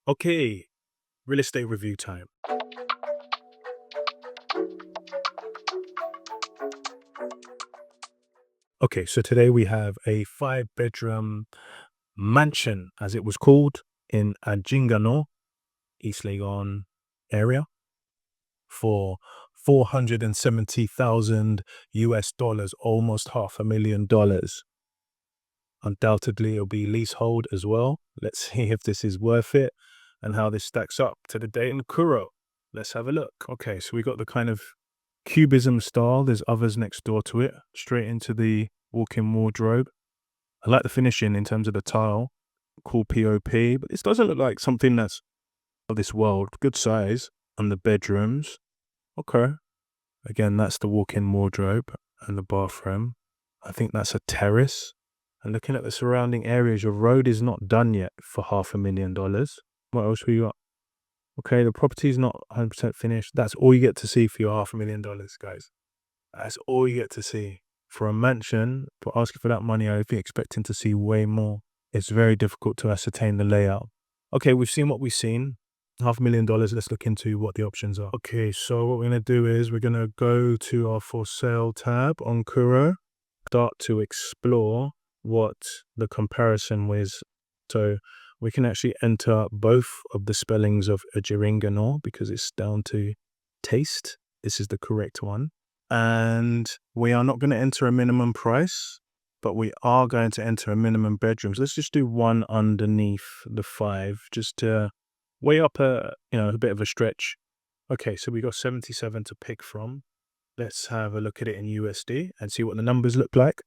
Okay, real estate review time. Okay, so today we have a 5-bedroom mansion, as it was called, in Adjringanor, East Legon area for 470,000 US dollars, almost $500,000. Undoubtedly, it'll be leasehold as well. Let's see if this is worth it and how this stacks up to the date in Kuro. Let's have a look. Okay, so we got the kind of cubism style. There's others next door to it, straight into the walk-in wardrobe. I like the finishing in terms of the tile, cool POP, but this doesn't look like something that's of this world. Good size. And the bedrooms. Okay. Again, that's the walk-in wardrobe and the bathroom. I think that's a terrace. And looking at the surrounding areas, your road is not done yet for $500,000. What else we got? Okay, the property's not 100% finished. That's all you get to see for your $500,000, guys. That's all you get to see. For a mansion, for asking for that money, I'd be expecting to see way more. It's very difficult to ascertain the layout. Okay, we've seen what we've seen. $500,000. Let's look into what the options are. Okay, so what we're going to do is we're going to go to our for sale tab on Kuro, start to explore what the comparison was. So we can actually enter both of the spellings of Adjringanor because it's down to taste. This is the correct one. And we are not going to enter a minimum price, but we are going to enter a minimum bedrooms. Let's just do one underneath the 5, just to weigh up a bit of a stretch. Okay, so we got 77 to pick from. Let's have a look at it in USD and see what the numbers look like.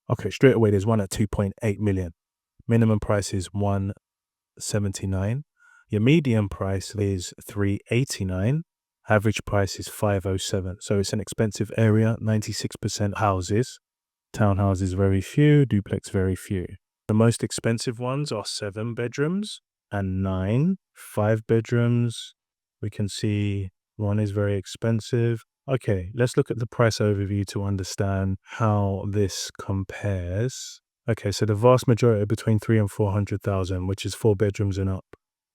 Okay, straight away there's one at 2.8 million. Minimum price is 179. Your median price is 389. Average price is 507. So it's an expensive area, 96% houses. Townhouses very few, duplex very few. The most expensive ones are 7 bedrooms and 9. 5 bedrooms. We can see one is very expensive. Okay, let's look at the price overview to understand how this compares. Okay, so the vast majority are between 300,000 and 400,000, which is 4 bedrooms and up.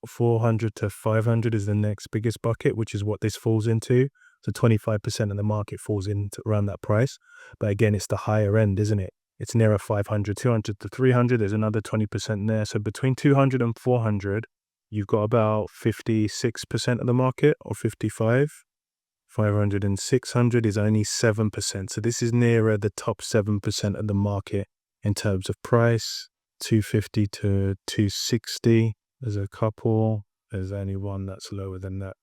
400 to 500 is the next biggest bucket, which is what this falls into. So 25% of the market falls into around that price. But again, it's the higher end, isn't it? It's nearer 500, 200 to 300. There's another 20% there. So between 200 and 400, you've got about 56% of the market, or 55. 500 and 600 is only 7%. So this is nearer the top 7% of the market in terms of price. 250 to 260. There's a couple. There's only one that's lower than that.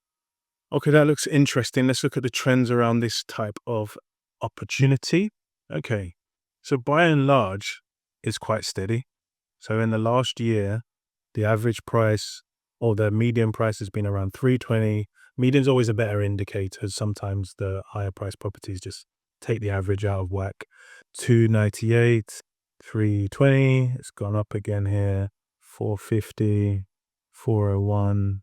Okay, that looks interesting. Let's look at the trends around this type of opportunity. Okay, so by and large, it's quite steady. So in the last year, the average price or the median price has been around 320. Median's always a better indicator. Sometimes the higher price properties just take the average out of whack. 298, 320. It's gone up again here. 450, 401,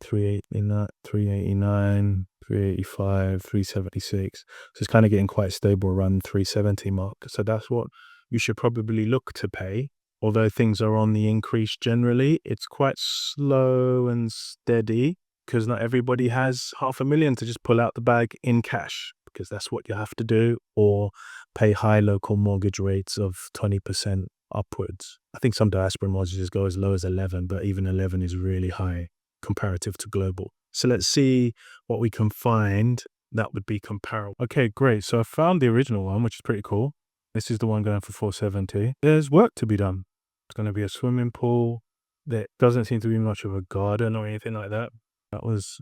389, 389, 385, 376. So it's kind of getting quite stable around 370 mark. So that's what you should probably look to pay. Although things are on the increase generally, it's quite slow and steady because not everybody has $500,000 to just pull out the bag in cash, because that's what you have to do, or pay high local mortgage rates of 20% upwards. I think some diaspora mortgages go as low as 11, but even 11 is really high comparative to global. So let's see what we can find that would be comparable. Okay, great. So I found the original one, which is pretty cool. This is the one going for 470. There's work to be done. It's going to be a swimming pool. There doesn't seem to be much of a garden or anything like that. That was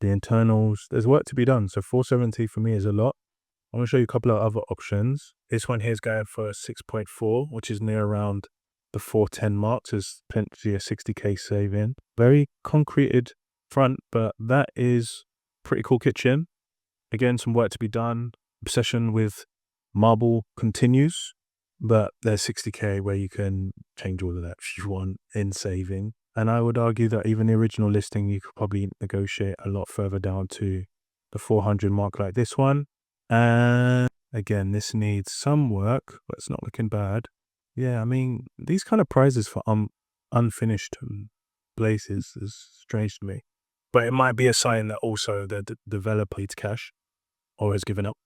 the internals. There's work to be done. So 470 for me is a lot. I'm going to show you a couple of other options. This one here is going for 6.4, which is near around the 410 mark. So it's potentially a 60K saving. Very concreted front, but that is pretty cool kitchen. Again, some work to be done. Obsession with marble continues, but there's 60K where you can change all of that if you want in saving. And I would argue that even the original listing, you could probably negotiate a lot further down to the 400 mark like this one. And again, this needs some work, but it's not looking bad. Yeah, I mean, these kind of prices for unfinished places is strange to me. But it might be a sign that also the developer needs cash or has given up.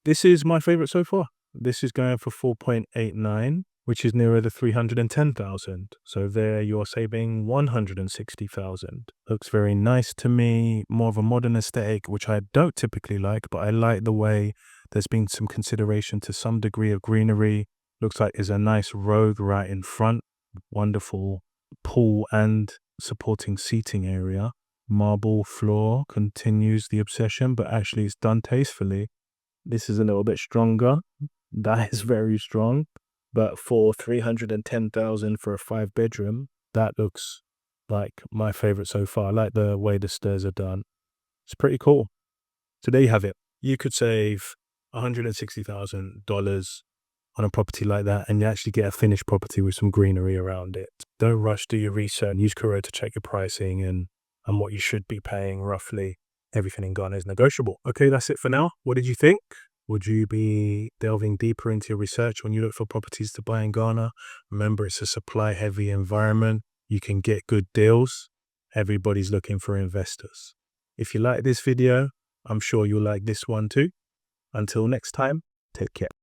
This is my favorite so far. This is going for 4.89, which is nearer the 310,000. So there you're saving 160,000. Looks very nice to me, more of a modern aesthetic, which I don't typically like, but I like the way there's been some consideration to some degree of greenery. Looks like there's a nice road right in front, wonderful pool and supporting seating area. Marble floor continues the obsession, but actually it's done tastefully. This is a little bit stronger. That is very strong. But for 310,000 for a 5-bedroom, that looks like my favorite so far. I like the way the stairs are done. It's pretty cool. So there you have it. You could save $160,000 on a property like that, and you actually get a finished property with some greenery around it. Don't rush, do your research, use Kuro to check your pricing and what you should be paying roughly. Everything in Ghana is negotiable. Okay, that's it for now. What did you think? Would you be delving deeper into your research when you look for properties to buy in Ghana? Remember, it's a supply-heavy environment. You can get good deals. Everybody's looking for investors. If you like this video, I'm sure you'll like this one too. Until next time, take care.